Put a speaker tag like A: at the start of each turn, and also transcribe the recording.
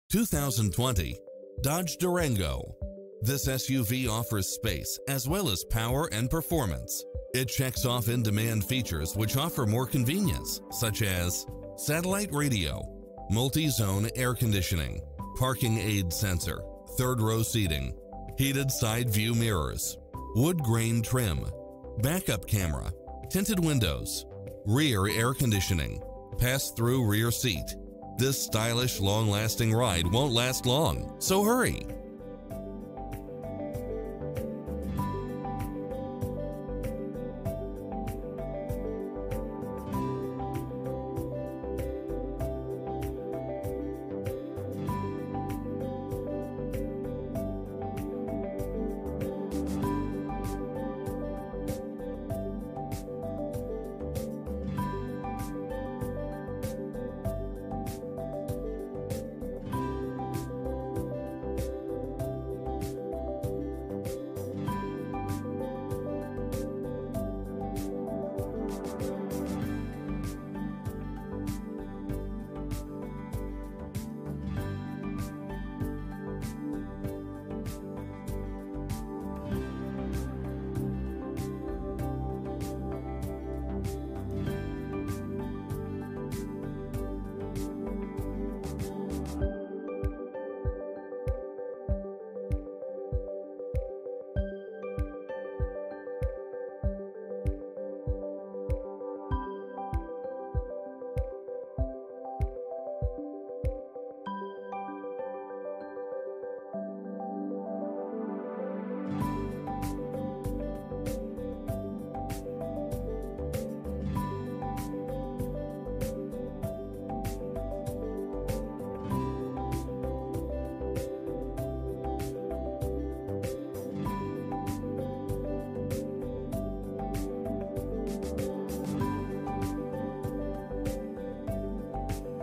A: 2020 Dodge Durango. This SUV offers space as well as power and performance. It checks off in-demand features which offer more convenience, such as satellite radio, multi-zone air conditioning, parking aid sensor, third-row seating, heated side view mirrors, wood grain trim, backup camera, tinted windows, rear air conditioning, pass-through rear seat. This stylish, long-lasting ride won't last long, so hurry!